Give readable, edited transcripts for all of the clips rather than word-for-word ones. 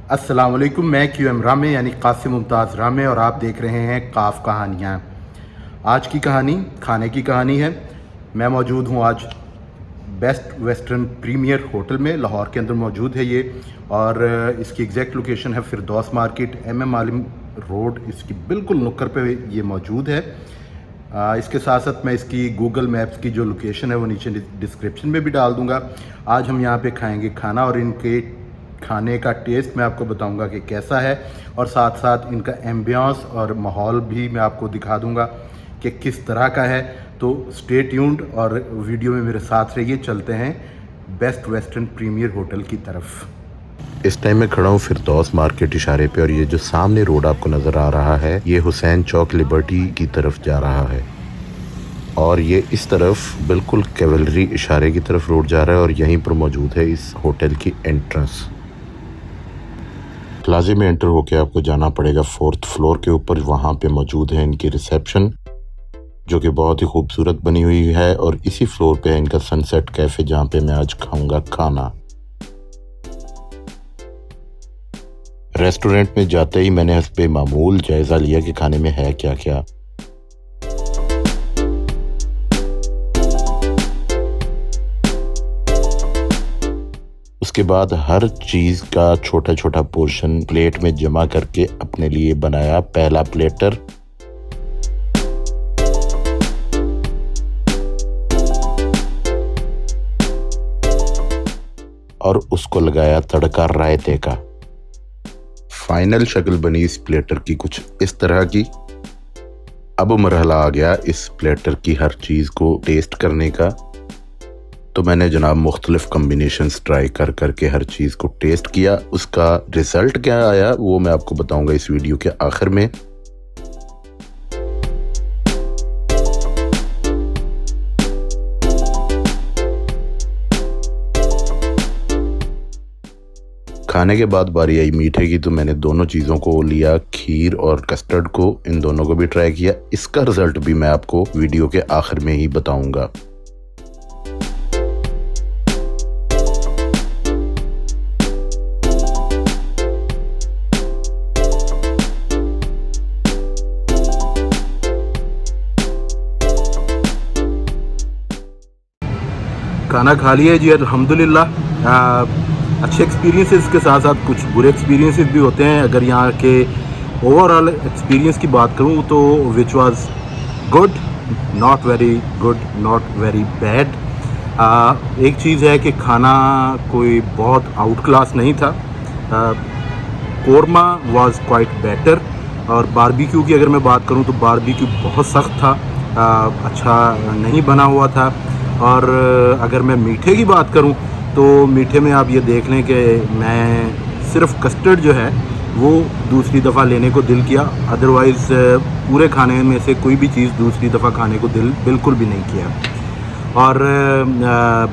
अस्सलाम वालेकुम। मैं QM रामे यानी कासिम मुमताज़ रामे और आप देख रहे हैं काफ कहानियाँ। आज की कहानी खाने की कहानी है। मैं मौजूद हूँ आज बेस्ट वेस्टर्न प्रीमियर होटल में, लाहौर के अंदर मौजूद है ये, और इसकी एग्जैक्ट लोकेशन है फिरदौस मार्केट, MM आलिम रोड, इसकी बिल्कुल नुक्कर पे ये मौजूद है। इसके साथ साथ मैं इसकी गूगल मैप्स की जो लोकेशन है वो नीचे डिस्क्रिप्शन में भी डाल दूँगा। आज हम यहाँ पे खाएंगे खाना और इनके खाने का टेस्ट मैं आपको बताऊंगा कि कैसा है, और साथ साथ इनका एम्बियंस और माहौल भी मैं आपको दिखा दूंगा कि किस तरह का है। तो स्टे ट्यून्ड और वीडियो में मेरे साथ रहिए। चलते हैं बेस्ट वेस्टर्न प्रीमियर होटल की तरफ। इस टाइम मैं खड़ा हूँ फिरदौस मार्केट इशारे पे, और ये जो सामने रोड आपको नज़र आ रहा है ये हुसैन चौक लिबर्टी की तरफ जा रहा है, और ये इस तरफ बिल्कुल कैवलरी इशारे की तरफ रोड जा रहा है, और यहीं पर मौजूद है इस होटल की एंट्रेंस। प्लाजे में एंटर होके आपको जाना पड़ेगा 4th फ्लोर के ऊपर। वहाँ पे मौजूद है इनकी रिसेप्शन, जो कि बहुत ही खूबसूरत बनी हुई है, और इसी फ्लोर पे है इनका सनसेट कैफ़े, जहाँ पे मैं आज खाऊंगा खाना। रेस्टोरेंट में जाते ही मैंने हस्बे मामूल जायज़ा लिया कि खाने में है क्या क्या। उसके बाद हर चीज़ का छोटा छोटा पोर्शन प्लेट में जमा करके अपने लिए बनाया पहला प्लेटर। और उसको लगाया तड़का रायते का। फाइनल शक्ल बनी इस प्लेटर की कुछ इस तरह की। अब मरहला आ गया इस प्लेटर की हर चीज़ को टेस्ट करने का। तो मैंने जनाब मुख्तलिफ कम्बिनेशंस ट्राई कर करके हर चीज़ को टेस्ट किया। उसका रिज़ल्ट क्या आया वो मैं आपको बताऊंगा इस वीडियो के आखिर में। खाने के बाद बारी आई मीठे की, तो मैंने दोनों चीज़ों को लिया, खीर और कस्टर्ड को, इन दोनों को भी ट्राई किया। इसका रिज़ल्ट भी मैं आपको वीडियो के आखिर में ही बताऊंगा। खाना खा लिया जी, अल्हम्दुलिल्लाह। अच्छे एक्सपीरियंसेस के साथ साथ कुछ बुरे एक्सपीरियंसेस भी होते हैं। अगर यहाँ के ओवरऑल एक्सपीरियंस की बात करूँ तो which was good, not very good, not very bad. एक चीज़ है कि खाना कोई बहुत आउट क्लास नहीं था। कोरमा वाज क्वाइट बेटर, और बारबेक्यू की अगर मैं बात करूँ तो बारबेक्यू बहुत सख्त था, अच्छा नहीं बना हुआ था। और अगर मैं मीठे की बात करूं तो मीठे में आप ये देख लें कि मैं सिर्फ कस्टर्ड जो है वो दूसरी दफ़ा लेने को दिल किया, अदरवाइज़ पूरे खाने में से कोई भी चीज़ दूसरी दफ़ा खाने को दिल बिल्कुल भी नहीं किया। और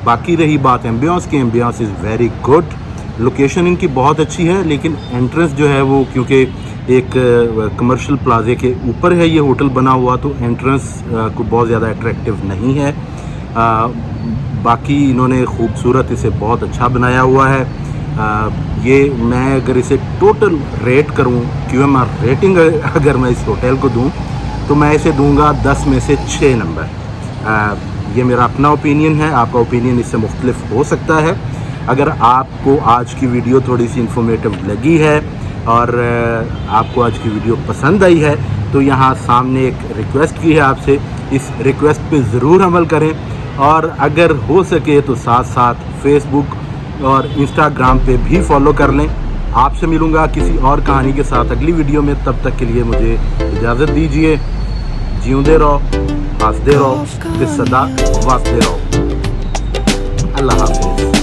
बाकी रही बात एम्बियंस की, ambience is very good. Location इनकी बहुत अच्छी है, लेकिन एंट्रेंस जो है वो क्योंकि एक कमर्शियल प्लाजे के ऊपर है ये होटल बना हुआ, तो एंट्रेंस को बहुत ज़्यादा अट्रैक्टिव नहीं है। बाकी इन्होंने खूबसूरत इसे बहुत अच्छा बनाया हुआ है। ये मैं अगर इसे टोटल रेट करूं, QMR रेटिंग अगर मैं इस होटल को दूं तो मैं इसे दूंगा 10 में से 6 नंबर। ये मेरा अपना ओपिनियन है, आपका ओपिनियन इससे मुख्तलिफ हो सकता है। अगर आपको आज की वीडियो थोड़ी सी इंफॉर्मेटिव लगी है और आपको आज की वीडियो पसंद आई है तो यहाँ सामने एक रिक्वेस्ट की है आपसे, इस रिक्वेस्ट पे ज़रूर अमल करें, और अगर हो सके तो साथ साथ फेसबुक और इंस्टाग्राम पे भी फॉलो कर लें। आपसे मिलूँगा किसी और कहानी के साथ अगली वीडियो में। तब तक के लिए मुझे इजाज़त दीजिए। जीऊँदे रहो, हंसदे रहो, ते सदा वास्ते रहो। अल्लाह हाफ़िज़।